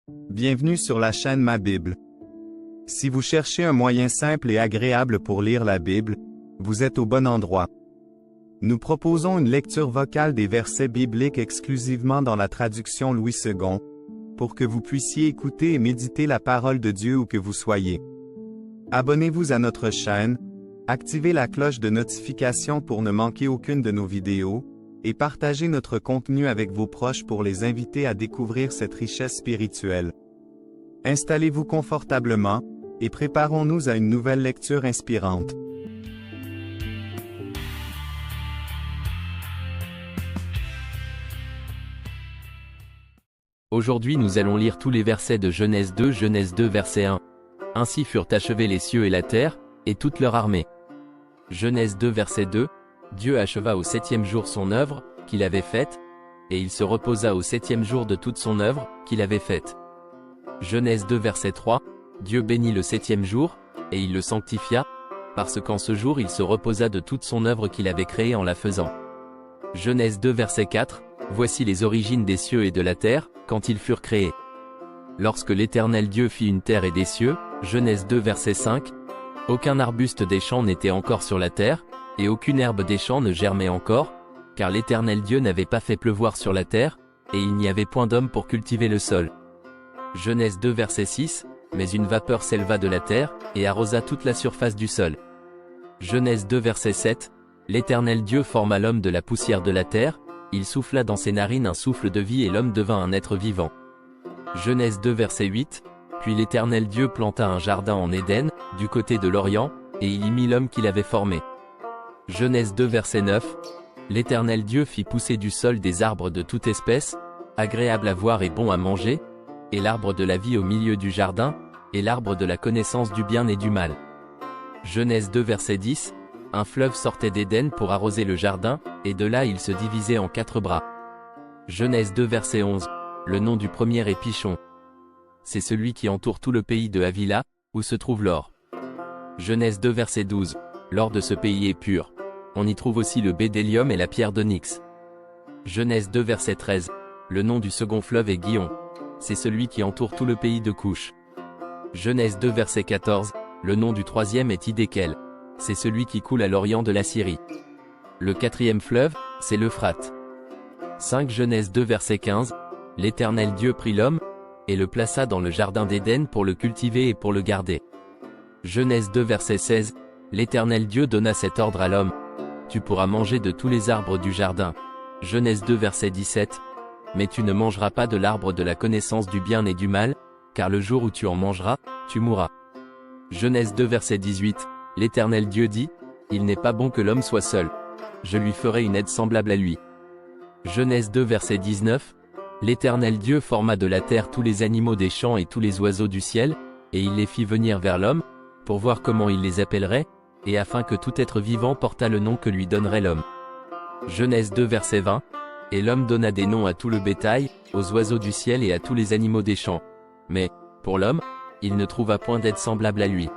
Bienvenue sur la chaîne Ma Bible. Si vous cherchez un moyen simple et agréable pour lire la Bible, vous êtes au bon endroit. Nous proposons une lecture vocale des versets bibliques exclusivement dans la traduction Louis II, pour que vous puissiez écouter et méditer la parole de Dieu où que vous soyez. Abonnez-vous à notre chaîne, activez la cloche de notification pour ne manquer aucune de nos vidéos, et partagez notre contenu avec vos proches pour les inviter à découvrir cette richesse spirituelle. Installez-vous confortablement, et préparons-nous à une nouvelle lecture inspirante. Aujourd'hui nous allons lire tous les versets de Genèse 2 verset 1. Ainsi furent achevés les cieux et la terre, et toute leur armée. Genèse 2 verset 2. Dieu acheva au septième jour son œuvre, qu'il avait faite, et il se reposa au septième jour de toute son œuvre, qu'il avait faite. Genèse 2 verset 3. Dieu bénit le septième jour, et il le sanctifia, parce qu'en ce jour il se reposa de toute son œuvre qu'il avait créée en la faisant. Genèse 2 verset 4. Voici les origines des cieux et de la terre, quand ils furent créés. Lorsque l'Éternel Dieu fit une terre et des cieux, Genèse 2 verset 5. Aucun arbuste des champs n'était encore sur la terre, et aucune herbe des champs ne germait encore, car l'Éternel Dieu n'avait pas fait pleuvoir sur la terre, et il n'y avait point d'homme pour cultiver le sol. Genèse 2 verset 6, mais une vapeur s'éleva de la terre, et arrosa toute la surface du sol. Genèse 2 verset 7, l'Éternel Dieu forma l'homme de la poussière de la terre, il souffla dans ses narines un souffle de vie et l'homme devint un être vivant. Genèse 2 verset 8, puis l'Éternel Dieu planta un jardin en Éden, du côté de l'Orient, et il y mit l'homme qu'il avait formé. Genèse 2 verset 9, l'Éternel Dieu fit pousser du sol des arbres de toute espèce, agréables à voir et bons à manger, et l'arbre de la vie au milieu du jardin, et l'arbre de la connaissance du bien et du mal. Genèse 2 verset 10, un fleuve sortait d'Éden pour arroser le jardin, et de là il se divisait en 4 bras. Genèse 2 verset 11, le nom du premier est Pichon. C'est celui qui entoure tout le pays de Havila, où se trouve l'or. Genèse 2 verset 12, l'or de ce pays est pur. On y trouve aussi le bédélium et la pierre d'onyx. Genèse 2 verset 13, le nom du second fleuve est Gihon. C'est celui qui entoure tout le pays de Couche. Genèse 2 verset 14, le nom du troisième est Hidékel. C'est celui qui coule à l'orient de la Syrie. Le quatrième fleuve, c'est l'Euphrate. 5 Genèse 2 verset 15, l'Éternel Dieu prit l'homme, et le plaça dans le jardin d'Éden pour le cultiver et pour le garder. Genèse 2 verset 16, l'Éternel Dieu donna cet ordre à l'homme. Tu pourras manger de tous les arbres du jardin. Genèse 2 verset 17, mais tu ne mangeras pas de l'arbre de la connaissance du bien et du mal, car le jour où tu en mangeras, tu mourras. Genèse 2 verset 18, l'Éternel Dieu dit, il n'est pas bon que l'homme soit seul. Je lui ferai une aide semblable à lui. Genèse 2 verset 19, l'Éternel Dieu forma de la terre tous les animaux des champs et tous les oiseaux du ciel, et il les fit venir vers l'homme, pour voir comment il les appellerait, et afin que tout être vivant portât le nom que lui donnerait l'homme. Genèse 2 verset 20, et l'homme donna des noms à tout le bétail, aux oiseaux du ciel et à tous les animaux des champs. Mais, pour l'homme, il ne trouva point d'aide semblable à lui.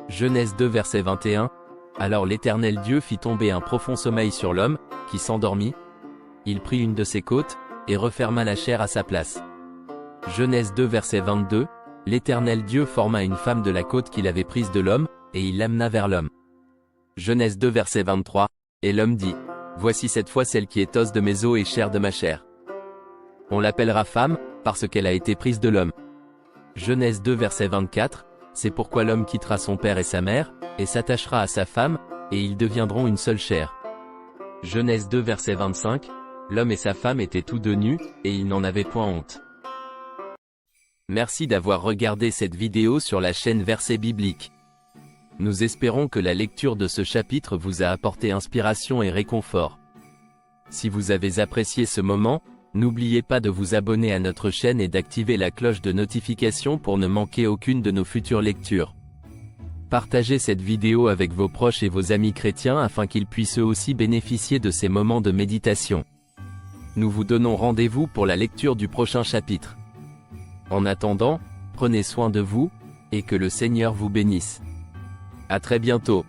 Genèse 2 verset 21, alors l'Éternel Dieu fit tomber un profond sommeil sur l'homme, qui s'endormit. Il prit une de ses côtes, et referma la chair à sa place. Genèse 2 verset 22, l'Éternel Dieu forma une femme de la côte qu'il avait prise de l'homme, et il l'amena vers l'homme. Genèse 2 verset 23, et l'homme dit, voici cette fois celle qui est os de mes os et chair de ma chair. On l'appellera femme, parce qu'elle a été prise de l'homme. Genèse 2 verset 24, c'est pourquoi l'homme quittera son père et sa mère, et s'attachera à sa femme, et ils deviendront une seule chair. Genèse 2 verset 25, l'homme et sa femme étaient tous deux nus, et ils n'en avaient point honte. Merci d'avoir regardé cette vidéo sur la chaîne Versets Bibliques. Nous espérons que la lecture de ce chapitre vous a apporté inspiration et réconfort. Si vous avez apprécié ce moment, n'oubliez pas de vous abonner à notre chaîne et d'activer la cloche de notification pour ne manquer aucune de nos futures lectures. Partagez cette vidéo avec vos proches et vos amis chrétiens afin qu'ils puissent eux aussi bénéficier de ces moments de méditation. Nous vous donnons rendez-vous pour la lecture du prochain chapitre. En attendant, prenez soin de vous, et que le Seigneur vous bénisse. À très bientôt.